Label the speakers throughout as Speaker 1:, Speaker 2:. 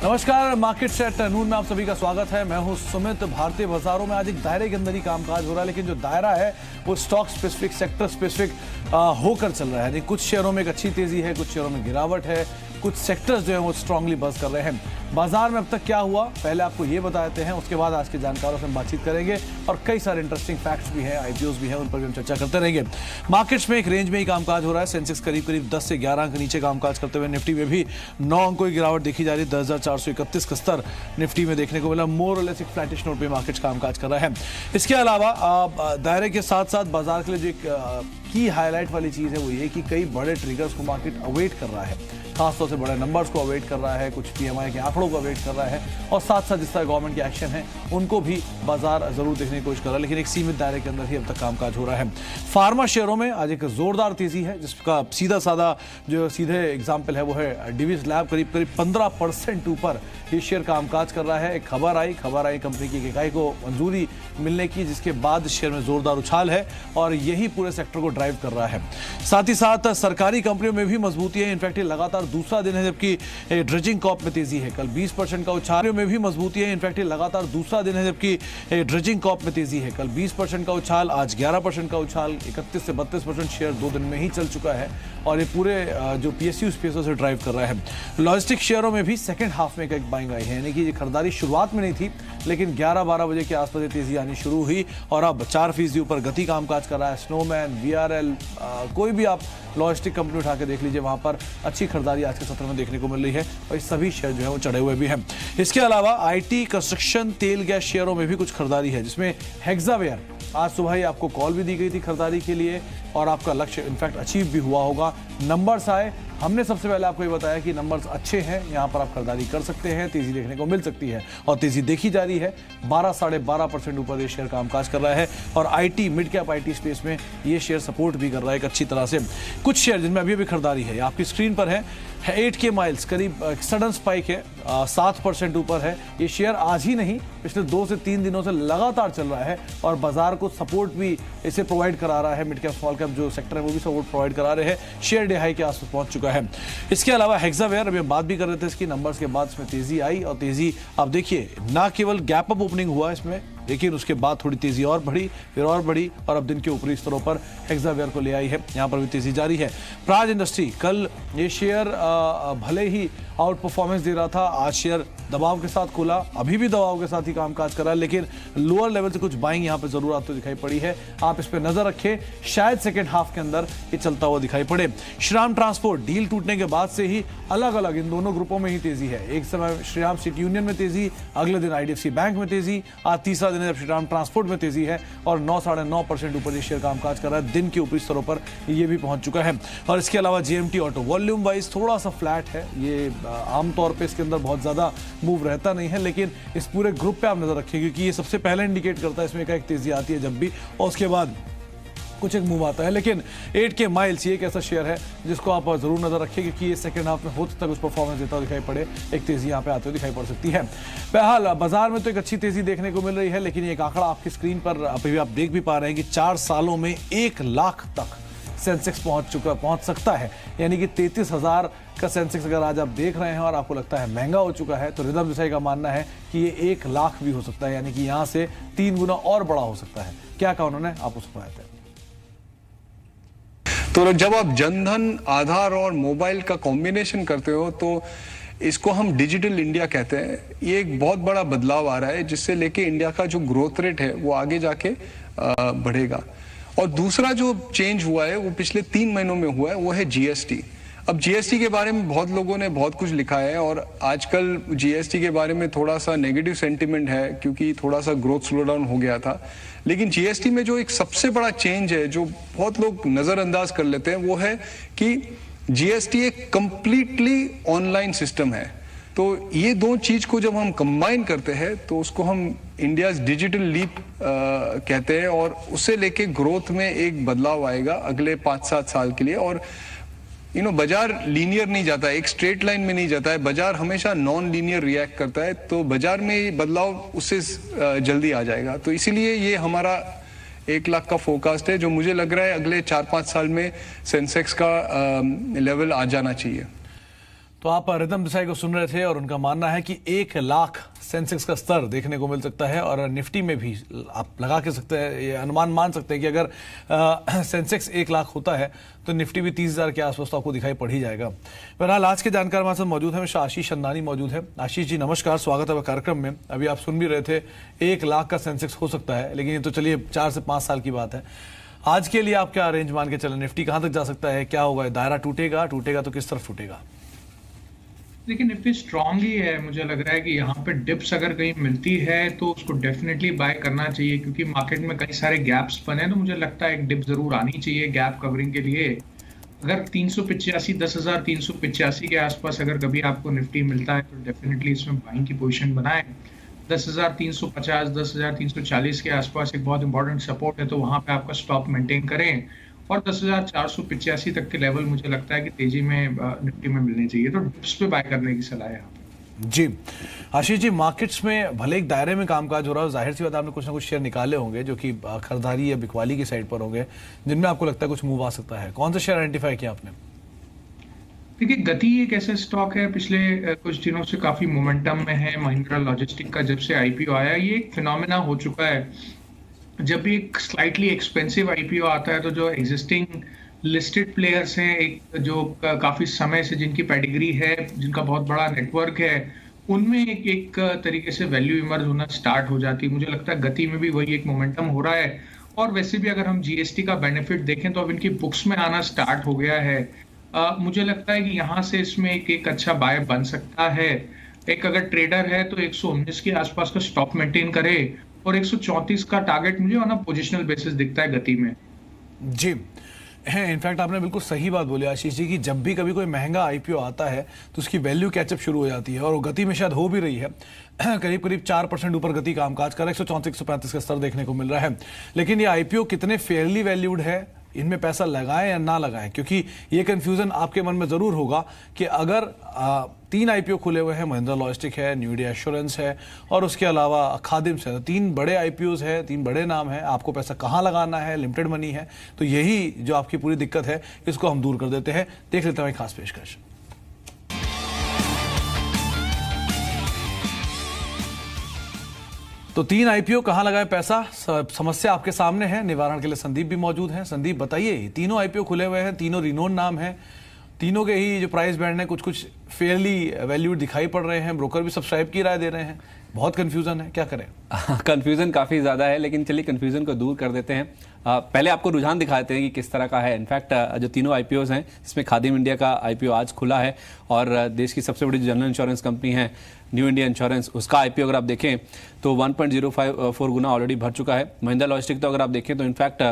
Speaker 1: नमस्कार, market set नून में आप सभी का स्वागत है। मैं हूं सुमित। भारतीय बाजारों में आज एक दायरे के अंदर ही कामकाज हो रहा है, लेकिन जो दायरा है वो स्टॉक स्पेसिफिक, सेक्टर स्पेसिफिक होकर चल रहा है। कुछ शेयरों में एक अच्छी तेजी है, कुछ शेयरों में गिरावट है, कुछ सेक्टर्स जो है वो स्ट्रांगली बज़ कर रहे हैं। बाजार में अब तक क्या हुआ पहले आपको ये बता देते हैं, उसके बाद आज के जानकारों से हम बातचीत करेंगे और कई सारे इंटरेस्टिंग फैक्ट्स भी हैं, आईपीओस भी हैं, उन पर भी हम चर्चा करते रहेंगे। मार्केट्स में एक रेंज में ही कामकाज हो रहा है। सेंसेक्स करीब 10 से 11 अंक नीचे कामकाज करते हुए, निफ्टी में भी 9 अंकों की गिरावट देखी जा रही है। 10,431 का स्तर निफ्टी में देखने को मिला। मोर और लेस एक फ्लैटिश नोट पे मार्केट्स कामकाज कर रहा है। इसके अलावा दायरे के साथ साथ बाजार के लिए जो एक की हाईलाइट वाली चीज है वो ये कि कई बड़े ट्रिगर्स को मार्केट अवेट कर रहा है, खासतौर से बड़े नंबर्स को अवेट कर रहा है, कुछ पीएमआई के आंकड़ों को अवेट कर रहा है और साथ साथ जिस तरह गवर्नमेंट के एक्शन है उनको भी बाजार जरूर देखने की कोशिश कर रहा है, लेकिन एक सीमित दायरे के अंदर ही अब तक कामकाज हो रहा है। फार्मा शेयरों में आज एक जोरदार तेजी है, जिसका सीधे एग्जाम्पल है वो है डिविस लैब। करीब 15% ऊपर ये शेयर कामकाज कर रहा है। एक खबर आई कंपनी की इकाई को मंजूरी मिलने की, जिसके बाद शेयर में जोरदार उछाल है और यही पूरे सेक्टर को ड्राइव कर रहा है। साथ ही साथ सरकारी कंपनियों में भी मजबूती है। इनफैक्ट ये लगातार दूसरा दिन है जबकि ड्रेजिंग कॉर्प में तेजी है। कल 20% का उछाल में भी मजबूती है। इनफैक्ट ये लगातार दूसरा दिन है जबकि ड्रेजिंग कॉर्प में तेजी है। कल 20% का उछाल, आज 11% का उछाल, 31 से 32% शेयर 2 दिन में ही चल चुका है और ये पूरे जो पीएसयू स्पेसों से ड्राइव कर रहा है। लॉजिस्टिक शेयरों में भी सेकंड हाफ में एक बाइंग आई है, यानी कि ये खरीदारी शुरुआत में नहीं थी, लेकिन 11-12 बजे के आसपास तेजी आनी शुरू हुई और अब 4% ऊपर गति कामकाज कर रहा है। स्नोमैन, वीआरएल, कोई भी आप लॉजिस्टिक कंपनी उठा के देख लीजिए, वहां पर अच्छी खरीदारी आज के सत्र में देखने को मिल रही है और सभी शेयर जो है वो चढ़े हुए भी हैं। इसके अलावा आईटी, कंस्ट्रक्शन, तेल गैस शेयरों में भी कुछ खरीदारी है, जिसमें हेक्सावेयर आज सुबह ही आपको कॉल भी दी गई थी खरीदारी के लिए और आपका लक्ष्य इनफैक्ट अचीव भी हुआ होगा। नंबर्स आए, हमने सबसे पहले आपको ये बताया कि नंबर्स अच्छे हैं, यहाँ पर आप खरीदारी कर सकते हैं, तेजी देखने को मिल सकती है और तेजी देखी जा रही है। 12-12.5% ऊपर ये शेयर कामकाज कर रहा है और IT, mid cap IT space में ये शेयर सपोर्ट भी कर रहा है एक अच्छी तरह से। कुछ शेयर जिनमें अभी भी खरीदारी है, आपकी स्क्रीन पर है 8K माइल्स, करीब सडन स्पाइक है, 7% ऊपर है। ये शेयर आज ही नहीं, पिछले 2 से 3 दिनों से लगातार चल रहा है और बाजार को सपोर्ट भी इसे प्रोवाइड करा रहा है। मिड कैप स्मॉल कैप जो सेक्टर है वो भी सपोर्ट प्रोवाइड करा रहे हैं। शेयर डे हाई के आसपास पहुंच चुका है। इसके अलावा हेक्सावेयर, अभी हम बात भी कर रहे थे इसकी, नंबर्स के बाद इसमें तेजी आई और तेजी आप देखिए, ना केवल गैप अप ओपनिंग हुआ इसमें, लेकिन उसके बाद थोड़ी तेजी और बढ़ी, फिर और बढ़ी और अब दिन के ऊपरी स्तरों पर हेक्सावेयर को ले आई है। यहां पर भी तेजी जारी है। प्राज इंडस्ट्री, कल ये शेयर भले ही आउट परफॉर्मेंस दे रहा था, आज शेयर दबाव के साथ खुला, अभी भी दबाव के साथ ही कामकाज कर रहा है, लेकिन लोअर लेवल से कुछ बाइंग यहां पे जरूर आपको दिखाई पड़ी है। आप इस पे नजर रखें, शायद सेकंड हाफ के अंदर ये चलता हुआ दिखाई पड़े। श्रीराम ट्रांसपोर्ट, डील टूटने के बाद से ही अलग अलग इन दोनों ग्रुपों में ही तेजी है। एक समय श्रीराम सिटी यूनियन में तेजी, अगले दिन आईडीएफसी बैंक में तेजी, आज तीसरा दिन है जब श्रीराम ट्रांसपोर्ट में तेजी है और 9-9.5% ऊपर ये शेयर कामकाज कर रहा है। दिन के ऊपरी स्तरों पर ये भी पहुंच चुका है। और इसके अलावा जेएमटी ऑटो वॉल्यूम वाइज थोड़ा सा फ्लैट है, ये आमतौर पे इसके अंदर बहुत ज्यादा मूव रहता नहीं है, लेकिन इस पूरे ग्रुप पे आप नजर रखिए क्योंकि ये सबसे पहले इंडिकेट करता है इसमें एक तेजी आती है जब भी, और उसके बाद कुछ एक मूव आता है। लेकिन 8K माइल्स ये एक ऐसा शेयर है जिसको आप जरूर नजर रखिए क्योंकि ये सेकंड हाफ में हो सकता है कुछ परफॉर्मेंस देता दिखाई पड़े, एक तेजी यहाँ पे आते हुए दिखाई पड़ सकती है। बहरहाल बाजार में तो एक अच्छी तेजी देखने को मिल रही है, लेकिन एक आंकड़ा आपकी स्क्रीन पर अभी आप देख भी पा रहे हैं कि 4 सालों में 1 लाख तक सेंसेक्स पहुंच सकता है, यानी कि 33,000 का सेंसेक्स अगर आज आप देख रहे हैं और आपको लगता है महंगा हो चुका है, तो रिजर्व विषय का मानना है कि ये 1 लाख भी हो सकता है, यानी कि यहां से 3 गुना और बड़ा हो सकता है। क्या कहा उन्होंने, आप उसको बताते हैं।
Speaker 2: तो जब आप जनधन, आधार और मोबाइल का कॉम्बिनेशन करते हो तो इसको हम डिजिटल इंडिया कहते हैं। ये एक बहुत बड़ा बदलाव आ रहा है जिससे लेके इंडिया का जो ग्रोथ रेट है वो आगे जाके बढ़ेगा। और दूसरा जो चेंज हुआ है वो पिछले 3 महीनों में हुआ है, वो है जीएसटी। अब जीएसटी के बारे में बहुत लोगों ने बहुत कुछ लिखा है और आजकल जीएसटी के बारे में थोड़ा सा नेगेटिव सेंटिमेंट है क्योंकि थोड़ा सा ग्रोथ स्लो डाउन हो गया था। लेकिन जीएसटी में जो एक सबसे बड़ा चेंज है जो बहुत लोग नजरअंदाज कर लेते हैं वो है कि जीएसटी एक कंप्लीटली ऑनलाइन सिस्टम है। तो ये 2 चीज को जब हम कंबाइन करते हैं तो उसको हम इंडियाज डिजिटल लीप कहते हैं और उसे लेके ग्रोथ में एक बदलाव आएगा अगले 5-7 साल के लिए। और बाजार लीनियर नहीं जाता है, एक स्ट्रेट लाइन में नहीं जाता है, बाजार हमेशा नॉन लीनियर रिएक्ट करता है, तो बाजार में ये बदलाव उससे जल्दी आ जाएगा। तो इसीलिए ये हमारा 1 लाख का फोरकास्ट है जो मुझे लग रहा है अगले 4-5 साल में सेंसेक्स का लेवल आ जाना चाहिए।
Speaker 1: तो आप रितम देसाई को सुन रहे थे और उनका मानना है कि 1 लाख सेंसेक्स का स्तर देखने को मिल सकता है और निफ्टी में भी आप लगा के सकते हैं, ये अनुमान मान सकते हैं कि अगर सेंसेक्स 1 लाख होता है तो निफ्टी भी 30,000 के आसपास तो आपको दिखाई पड़ ही जाएगा। बहरहाल आज के जानकार हमारे साथ मौजूद है, मिस्टर आशीष चंदानी मौजूद है। आशीष जी नमस्कार, स्वागत है कार्यक्रम में। अभी आप सुन भी रहे थे 1 लाख का सेंसेक्स हो सकता है, लेकिन ये तो चलिए 4 से 5 साल की बात है। आज के लिए आप क्या रेंज मान के चलें, निफ्टी कहां तक जा सकता है, क्या होगा, दायरा टूटेगा तो किस तरफ टूटेगा?
Speaker 3: देखिए निफ्टी स्ट्रांग ही है, मुझे लग रहा है कि यहाँ पे डिप्स अगर कहीं मिलती है तो उसको डेफिनेटली बाय करना चाहिए, क्योंकि मार्केट में कई सारे गैप्स बने, तो मुझे लगता है एक डिप जरूर आनी चाहिए गैप कवरिंग के लिए। अगर 385 10,385 के आसपास अगर कभी आपको निफ्टी मिलता है तो डेफिनेटली इसमें बाइंग की पोजीशन बनाएं। 10,350 10,340 के आसपास एक बहुत इंपॉर्टेंट सपोर्ट है, तो वहां पे आपका स्टॉप मेंटेन करें। और 10,485 तक के लेवल मुझे लगता है कि तेजी में निफ्टी में मिलने चाहिए, तो डिप्स पे बाय करने की सलाह है।
Speaker 1: जी आशीष जी, मार्केट्स में भले एक दायरे में कामकाज हो रहा है, जाहिर सी बात आपने कुछ ना कुछ शेयर निकाले होंगे जो कि खरीदारी या बिकवाली की साइड पर होंगे, जिनमें आपको लगता है कुछ मूव आ सकता है। कौन सा शेयर आइडेंटिफाई किया आपने?
Speaker 3: देखिए गति एक ऐसा स्टॉक है, पिछले कुछ दिनों से काफी मोमेंटम में है। महिंद्रा लॉजिस्टिक का जब से आईपीओ आया, ये एक फिनोमेना हो चुका है। जब भी एक स्लाइटली एक्सपेंसिव आईपीओ आता है तो जो एग्जिस्टिंग लिस्टेड प्लेयर्स हैं, एक जो काफी समय से जिनकी पेडिग्री है, जिनका बहुत बड़ा नेटवर्क है, उनमें एक तरीके से वैल्यू इमर्ज होना स्टार्ट हो जाती है। मुझे लगता है गति में भी वही एक मोमेंटम हो रहा है। और वैसे भी अगर हम जीएसटी का बेनिफिट देखें तो अब इनकी बुक्स में आना स्टार्ट हो गया है। मुझे लगता है कि यहाँ से इसमें एक अच्छा बाय बन सकता है। एक अगर ट्रेडर है तो 119 के आसपास का स्टॉप मेंटेन करे और 134 का टारगेट मुझे ऑन अ पोजिशनल बेसिस दिखता है गति में। जी
Speaker 1: है, इनफैक्ट आपने बिल्कुल सही बात बोली आशीष जी कि जब भी कभी कोई महंगा आईपीओ आता है तो उसकी वैल्यू कैचअप शुरू हो जाती है, और वो गति में शायद हो भी रही है। करीब करीब 4% ऊपर गति कामकाज कर 134 135 का स्तर देखने को मिल रहा है। लेकिन ये आईपीओ कितने फेयरली वैल्यूड है, इनमें पैसा लगाएं या ना लगाएं, क्योंकि ये कंफ्यूजन आपके मन में जरूर होगा कि अगर 3 आईपीओ खुले हुए हैं, महिंद्रा लॉजिस्टिक है, न्यू इंडिया एश्योरेंस है और उसके अलावा खादिम्स है, तो 3 बड़े आईपीओज है, 3 बड़े नाम है, आपको पैसा कहां लगाना है, लिमिटेड मनी है। तो यही जो आपकी पूरी दिक्कत है इसको हम दूर कर देते हैं। देख लेते हैं खास पेशकश। तो 3 आईपीओ कहां लगाए पैसा, समस्या आपके सामने है। निवारण के लिए संदीप भी मौजूद हैं। संदीप बताइए, तीनों आईपीओ खुले हुए हैं, तीनों रिनोन नाम है, तीनों के ही जो प्राइस बैंड है कुछ फेयरली वैल्यूड दिखाई पड़ रहे हैं, ब्रोकर भी सब्सक्राइब की राय दे रहे हैं, बहुत कंफ्यूजन है, क्या करें?
Speaker 4: कंफ्यूजन काफी ज्यादा है, लेकिन चलिए कंफ्यूजन को दूर कर देते हैं। पहले आपको रुझान दिखाते हैं कि किस तरह का है। इनफैक्ट जो तीनों आईपीओज हैं, इसमें खादिम इंडिया का आईपीओ आज खुला है और देश की सबसे बड़ी जनरल इंश्योरेंस कंपनी है न्यू इंडिया इंश्योरेंस, उसका आईपीओ अगर आप देखें तो 1.054 गुना ऑलरेडी भर चुका है। महिंद्रा लॉजिस्टिक तो अगर आप देखें तो इनफैक्ट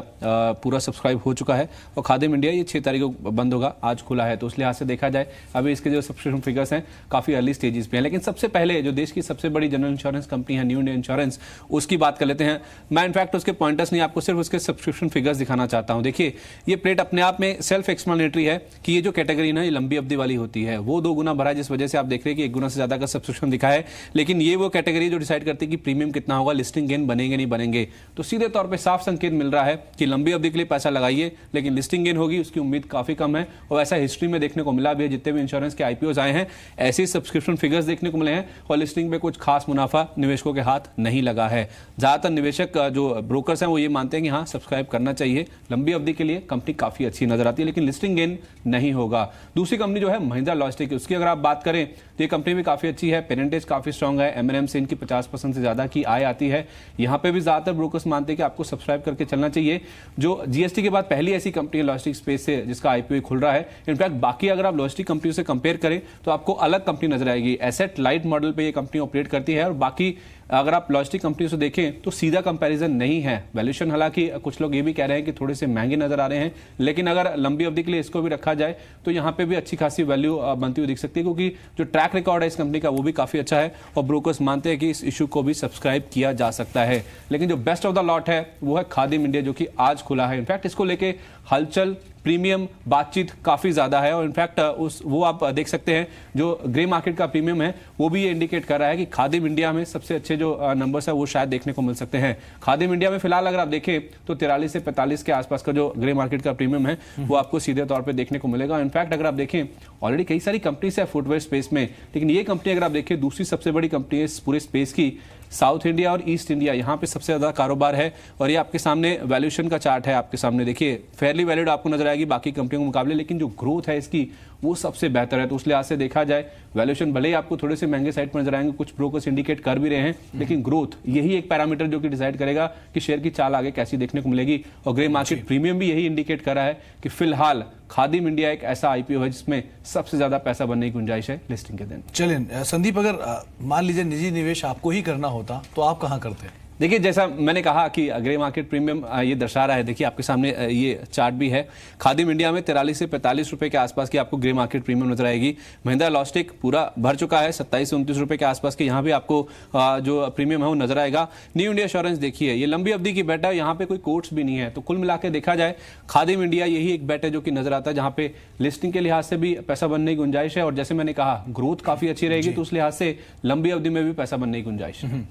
Speaker 4: पूरा सब्सक्राइब हो चुका है। और खादिम इंडिया ये 6 तारीख को बंद होगा, आज खुला है, तो उस लिहाज से देखा जाए अभी इसके जो सब्सक्रिप्शन फिगर्स हैं काफी अर्ली स्टेजेस पे हैं। लेकिन सबसे पहले जो देश की सबसे बड़ी जनरल इंश्योरेंस कंपनी है न्यू इंडिया इंश्योरेंस, उसकी बात कर लेते हैं। मैं इनफैक्ट उसके पॉइंटर्स नहीं, आपको सिर्फ उसके सब्सक्रिप्शन फिगर्स दिखाना चाहता हूं। देखिए ये प्लेट अपने आप में सेल्फ एक्सप्लेनेटरी है कि ये जो कैटेगरी ना ये लंबी अवधि वाली होती है, वो 2 गुना भरा है, जिस वजह से आप देख रहे हैं कि 1 गुना से ज्यादा का सब्सक्रिप्शन दिखा है। लेकिन ये वो कैटेगरी जो डिसाइड करती है कि प्रीमियम कितना होगा, लिस्टिंग गेन बनेंगे नहीं बनेंगे। तो सीधे तौर पे साफ संकेत मिल रहा है कि लंबी अवधि के लिए पैसा लगाइए, लेकिन लिस्टिंग गेन होगी उसकी उम्मीद काफी कम है। और ऐसा हिस्ट्री में देखने को मिला भी है, जितने भी इंश्योरेंस के आईपीओज आए हैं ऐसे सब्सक्रिप्शन फिगर्स देखने को मिले हैं और लिस्टिंग पे कुछ खास मुनाफा निवेशकों के हाथ नहीं लगा है। ज्यादातर निवेशक जो ब्रोकर्स हैं वो ये मानते हैं कि हाँ सब्सक्राइब करना चाहिए, लंबी अवधि के लिए कंपनी काफी अच्छी नजर आती है, लेकिन लिस्टिंग गेन नहीं होगा। दूसरी कंपनी जो है महिंद्रा लॉजिस्टिक, उसकी अगर आप बात करें तो ये कंपनी भी काफी अच्छी है, पेरेंटेज काफी स्ट्रांग है, एमएनएम से इनकी 50% से ज्यादा की आय आती है। यहां पे भी ज्यादातर ब्रोकर्स मानते हैं कि आपको सब्सक्राइब करके चलना चाहिए। जो जीएसटी के बाद पहली ऐसी कंपनी है लॉजिस्टिक स्पेस से जिसका आईपीओ खुल रहा है। इनफैक्ट बाकी अगर आप लॉजिस्टिक कंपनियों से कंपेयर करें तो आपको अलग कंपनी नजर आएगी। एसेट लाइट मॉडल पे ये कंपनी ऑपरेट करती है और बाकी अगर आप लॉजिस्टिक कंपनियों से देखें तो सीधा कंपैरिजन नहीं है। वैल्यूएशन हालांकि कुछ लोग ये भी कह रहे हैं कि थोड़े से महंगे नजर आ रहे हैं, लेकिन अगर लंबी अवधि के लिए इसको भी रखा जाए तो यहाँ पे भी अच्छी खासी वैल्यू बनती हुई दिख सकती है, क्योंकि जो ट्रैक रिकॉर्ड है इस कंपनी का वो भी काफी अच्छा है और ब्रोकर्स मानते हैं कि इस इशू को भी सब्सक्राइब किया जा सकता है। लेकिन जो बेस्ट ऑफ द लॉट है वो है खादिम इंडिया, जो कि आज खुला है। इनफैक्ट इसको लेके हलचल, प्रीमियम, बातचीत काफी ज्यादा है और इनफैक्ट वो आप देख सकते हैं जो ग्रे मार्केट का प्रीमियम है वो भी ये इंडिकेट कर रहा है कि खादिम इंडिया में सबसे अच्छे जो नंबर्स है वो शायद देखने को मिल सकते हैं। खादिम इंडिया में फिलहाल अगर आप देखें तो 43 से 45 के आसपास का जो ग्रे मार्केट का प्रीमियम है वो आपको सीधे तौर पे देखने को मिलेगा। इनफैक्ट अगर आप देखें ऑलरेडी कई सारी कंपनीज है फुटवेयर स्पेस में, लेकिन ये कंपनी अगर आप देखिए दूसरी सबसे बड़ी कंपनी है इस पूरे स्पेस की, साउथ इंडिया और ईस्ट इंडिया, यहाँ पे सबसे ज्यादा कारोबार है। और ये आपके सामने वैल्यूएशन का चार्ट है, आपके सामने देखिए फेयरली वैल्यूड आपको नजर आएगी बाकी कंपनियों के मुकाबले, लेकिन जो ग्रोथ है इसकी वो सबसे बेहतर है। तो उस लिहाज से देखा जाए वैल्यूएशन भले ही आपको थोड़े से महंगे साइड पर नजर आएंगे, कुछ ब्रोकर्स इंडिकेट कर भी रहे हैं, लेकिन ग्रोथ यही एक पैरामीटर जो कि डिसाइड करेगा कि शेयर की चाल आगे कैसी देखने को मिलेगी। और ग्रे मार्केट प्रीमियम भी यही इंडिकेट कर रहा है कि फिलहाल खादिम इंडिया एक ऐसा आईपीओ है जिसमें सबसे ज्यादा पैसा बनने की गुंजाइश है लिस्टिंग के दिन।
Speaker 1: चलिए संदीप, अगर मान लीजिए निजी निवेश आपको ही करना होता तो आप कहाँ करते हैं?
Speaker 4: देखिए जैसा मैंने कहा कि ग्रे मार्केट प्रीमियम ये दर्शा रहा है, देखिए आपके सामने ये चार्ट भी है। खादिम इंडिया में 43 से 45 रुपए के आसपास की आपको ग्रे मार्केट प्रीमियम नजर आएगी। महिंद्रा लॉजिस्टिक पूरा भर चुका है, 27 से 29 रुपए के आसपास के यहाँ भी आपको जो प्रीमियम है वो नजर आएगा। न्यू इंडिया एश्योरेंस देखिए, ये लंबी अवधि की बेट है, यहाँ पे कोई कोट्स भी नहीं है। तो कुल मिला के देखा जाए खादिम इंडिया यही एक बेट है जो कि नजर आता है, जहाँ पे लिस्टिंग के लिहाज से भी पैसा बनने की गुंजाइश है, और जैसे मैंने कहा ग्रोथ काफी अच्छी रहेगी, तो उस लिहाज से लंबी अवधि में भी पैसा बनने की गुंजाइश है।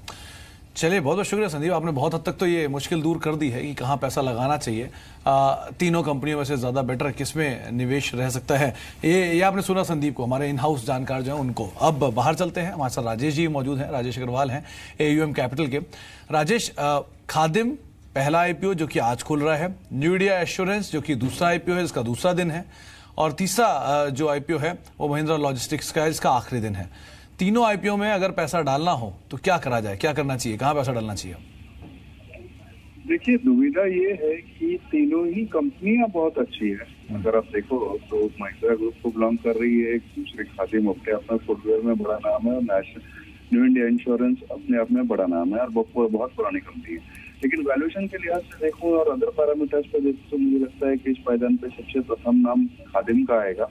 Speaker 1: चलिए, बहुत बहुत शुक्रिया संदीप, आपने बहुत हद तक तो ये मुश्किल दूर कर दी है कि कहाँ पैसा लगाना चाहिए। तीनों कंपनियों में से ज़्यादा बेटर किसमें निवेश रह सकता है, ये आपने सुना संदीप को, हमारे इन हाउस जानकार जो हैं उनको। अब बाहर चलते हैं, हमारे साथ राजेश जी मौजूद हैं, राजेश अग्रवाल हैं AUM कैपिटल के। राजेश, खादिम पहला आईपीओ जो कि आज खुल रहा है, न्यू इंडिया एश्योरेंस जो कि दूसरा आईपीओ है जिसका दूसरा दिन है, और तीसरा जो आईपीओ है वो महिंद्रा लॉजिस्टिक्स का है जिसका आखिरी दिन है। तीनों आईपीओ में अगर पैसा डालना हो तो क्या करा जाए, क्या करना चाहिए, कहाँ पैसा डालना चाहिए?
Speaker 5: देखिए, दुविधा ये है कि तीनों ही कंपनियां बहुत अच्छी है। अगर आप देखो तो महिंद्रा ग्रुप को बिलोंग कर रही है, एक दूसरे खादिम अपने फुटवेयर में बड़ा नाम है, और न्यू इंडिया इंश्योरेंस अपने आप में बड़ा नाम है और बहुत पुरानी कंपनी है। लेकिन वैल्यूएशन के लिहाज से देखूं और अदर पैरामीटर्स पे देखूं तो मुझे लगता है कि इस पायदान पे सबसे प्रथम नाम खादिम का आएगा,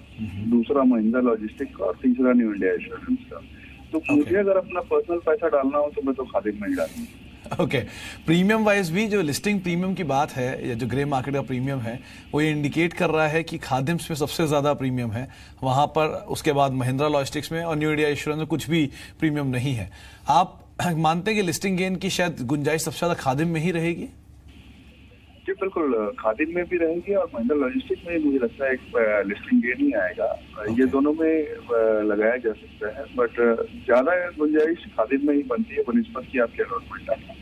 Speaker 5: दूसरा महिंद्रा लॉजिस्टिक और तीसरा न्यू इंडिया इंश्योरेंस का। तो मुझे अगर अपना पर्सनल पैसा डालना हो तो मैं तो खादिम में ही डालूंगा।
Speaker 1: ओके, प्रीमियम वाइज भी जो लिस्टिंग प्रीमियम की बात है या जो ग्रे मार्केट का प्रीमियम है वो ये इंडिकेट कर रहा है कि खादिम्स में सबसे ज़्यादा प्रीमियम है वहाँ पर, उसके बाद महिंद्रा लॉजिस्टिक्स में और न्यू इंडिया इंश्योरेंस में कुछ भी प्रीमियम नहीं है। आप मानते हैं कि लिस्टिंग गेन की शायद गुंजाइश सबसे ज़्यादा खादिम में ही रहेगी?
Speaker 5: जी बिल्कुल, खादिम में भी रहेगी और महिंद्रा लॉजिस्टिक में मुझे लगता है एक लिस्टिंग गेन ही आएगा। ये दोनों में लगाया जा सकता है, बट ज्यादा गुंजाइश खादिम में ही बनती है बनिस्बत की आपके अलॉटमेंट है।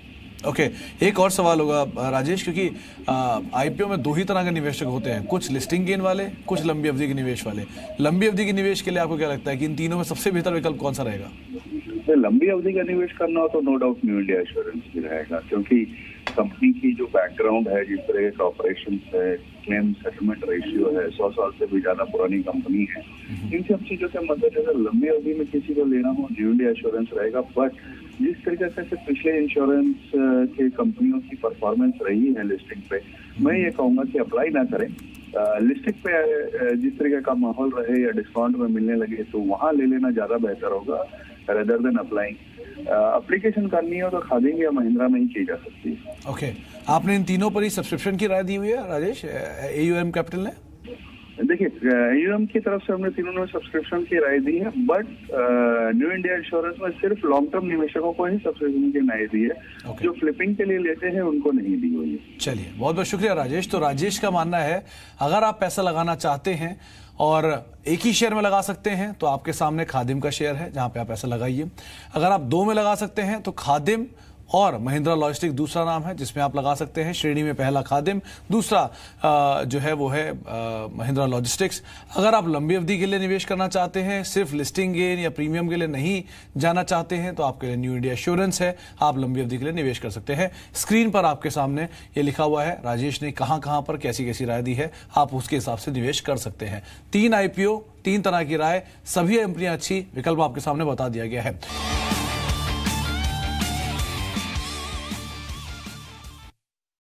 Speaker 1: ओके, एक और सवाल होगा राजेश, क्योंकि आईपीओ में दो ही तरह के निवेशक होते हैं, कुछ लिस्टिंग गेन वाले, कुछ लंबी अवधि के निवेश वाले। लंबी अवधि के निवेश के लिए आपको क्या लगता है कि इन तीनों में सबसे बेहतर विकल्प कौन सा रहेगा?
Speaker 5: लंबी अवधि का निवेश करना हो तो no doubt New India assurance भी रहेगा, क्योंकि कंपनी की जो बैकग्राउंड है, जिस तरह के ऑपरेशन है, क्लेम सेटलमेंट रेशियो है, 100 साल से भी ज्यादा पुरानी कंपनी है, इन सब चीजों के मद्देनजर लंबी अवधि में किसी को लेना हो न्यू इंडिया एश्योरेंस रहेगा। बट जिस तरीके से पिछले इंश्योरेंस के कंपनियों की परफॉर्मेंस रही है लिस्टिंग पे, मैं ये कहूंगा कि अप्लाई ना करें। लिस्टिंग पे जिस तरीके का माहौल रहे या डिस्काउंट में मिलने लगे तो वहां ले लेना ज्यादा बेहतर होगा रेदर देन अप्लाइंग। एप्लीकेशन करनी हो तो खादिम या महिंद्रा में ही की जा सकती है।
Speaker 1: ओके, आपने इन तीनों पर ही सब्सक्रिप्शन की राय दी हुई है राजेश AUM कैपिटल ने?
Speaker 5: देखिए, AUM की तरफ से हमने तीनों ने सब्सक्रिप्शन की राय दी है, बट न्यू इंडिया इंश्योरेंस में सिर्फ लॉन्ग टर्म निवेशकों को ही सब्सक्रिप्शन की राय दी है। जो फ्लिपिंग के लिए लेते हैं उनको नहीं दी हुई है।
Speaker 1: चलिए, बहुत बहुत शुक्रिया राजेश। तो राजेश का मानना है अगर आप पैसा लगाना चाहते हैं और एक ही शेयर में लगा सकते हैं तो आपके सामने खादिम का शेयर है जहां पे आप पैसा लगाइए। अगर आप दो में लगा सकते हैं तो खादिम और महिंद्रा लॉजिस्टिक दूसरा नाम है जिसमें आप लगा सकते हैं। श्रेणी में पहला खादिम, दूसरा जो है वो है महिंद्रा लॉजिस्टिक्स। अगर आप लंबी अवधि के लिए निवेश करना चाहते हैं, सिर्फ लिस्टिंग गेन या प्रीमियम के लिए नहीं जाना चाहते हैं, तो आपके लिए न्यू इंडिया एश्योरेंस है, आप लंबी अवधि के लिए निवेश कर सकते हैं। स्क्रीन पर आपके सामने ये लिखा हुआ है, राजेश ने कहां कहां पर कैसी कैसी राय दी है, आप उसके हिसाब से निवेश कर सकते हैं। 3 आईपीओ, 3 तरह की राय, सभी कंपनियां अच्छी, विकल्प आपके सामने बता दिया गया है।